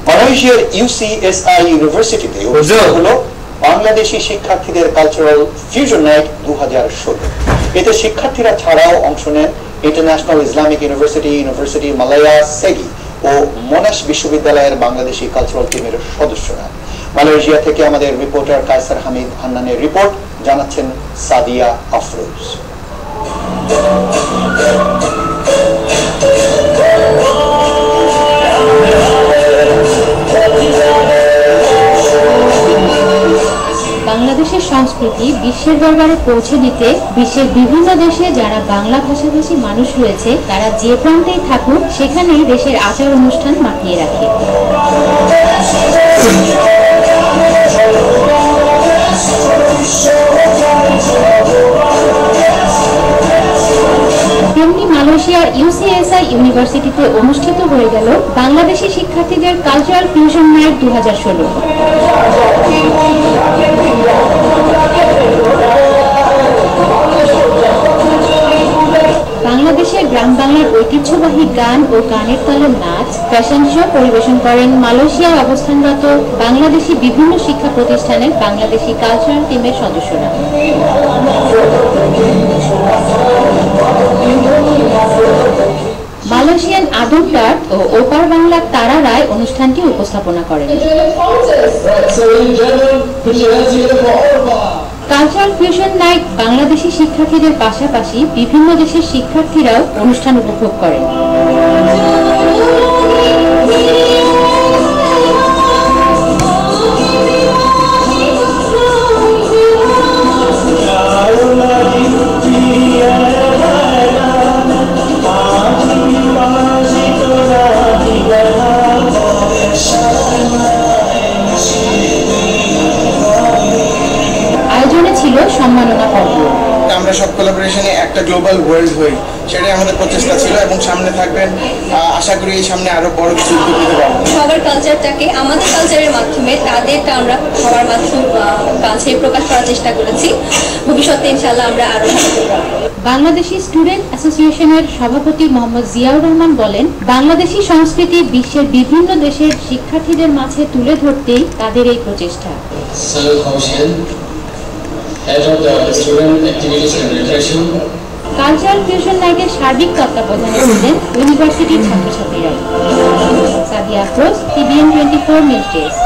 মালয়েশিয়ার ইউসিএসআই ইউনিভার্সিটিতে অনুষ্ঠিত হলো বাংলাদেশি শিক্ষার্থীদের কালচারাল ফিউশন নাইট 2016। এতে শিক্ষার্থীরা ছাড়াও অংশ নেন international Islamic university Malaya SEGi ও মোনাশ বিশ্ববিদ্যালয়ের বাংলাদেশি কালচারাল টিমের সদস্যরা। মালয়েশিয়া থেকে আমাদের রিপোর্টার কায়সার হামিদ হান্নানের রিপোর্ট, জানাচ্ছেন সাদিয়া আফরোজ। বাংলাদেশের সংস্কৃতি বিশ্বের দরবারে পৌঁছে দিতে বিশ্বের বিভিন্ন দেশে যারা বাংলা ভাষাভাষী মানুষ রয়েছে তারা যে প্রান্তেই থাকুক সেখানেই দেশের আচার অনুষ্ঠান মাতিয়ে রাখে। তেমনি মালয়েশিয়ার ইউসিএসআই ইউনিভার্সিটিতে অনুষ্ঠিত হয়ে গেল বাংলাদেশি শিক্ষার্থীদের কালচারাল ফিউশন নাইট 2016। বাংলাদেশের গ্রাম বাংলার ঐতিহ্যবাহী গান ও গানের তালে নাচ, ফ্যাশন শো পরিবেশন করেন মালয়েশিয়ায় অবস্থানরত বাংলাদেশি বিভিন্ন শিক্ষা প্রতিষ্ঠানের বাংলাদেশি কালচারাল টিমের সদস্যরা। মালয়েশিয়ান আদম টার্ট ও ওপার বাংলার তারা রায় অনুষ্ঠানটি উপস্থাপনা করেন। কালচারাল ফিউশন নাইট বাংলাদেশি শিক্ষার্থীদের পাশাপাশি বিভিন্ন দেশের শিক্ষার্থীরাও অনুষ্ঠান উপভোগ করেন। ছিল সম্মাননা পর্ব। আমরা সব কোলাবোরেশনে একটা গ্লোবাল ওয়ার্ল্ড হই, সেটাই আমাদের প্রচেষ্টা ছিল এবং সামনে থাকবেন। আশা করি এই সামনে আরো বড় কিছু উদ্যোগ নিতে পারবো। সবার কালচারটাকে আমাদের কালচারের মাধ্যমে তাদেরটা আমরা সবার কাছে প্রকাশ করার চেষ্টা করেছি। ভবিষ্যতে ইনশাআল্লাহ আমরা আরো ভালো করব। বাংলাদেশি স্টুডেন্ট অ্যাসোসিয়েশনের সভাপতি মোহাম্মদ জিয়াউর রহমান বলেন, বাংলাদেশি সংস্কৃতি বিশ্বের বিভিন্ন দেশের শিক্ষার্থীদের মাঝে তুলে ধরতেই তাদের এই প্রচেষ্টা। কালচারাল ফিউশন নাইটের সার্বিক তত্ত্বাবধানে ছিলেন ইউনিভার্সিটির ছাত্রছাত্রীরা। Sadia Afroz, TVN 24 news desk.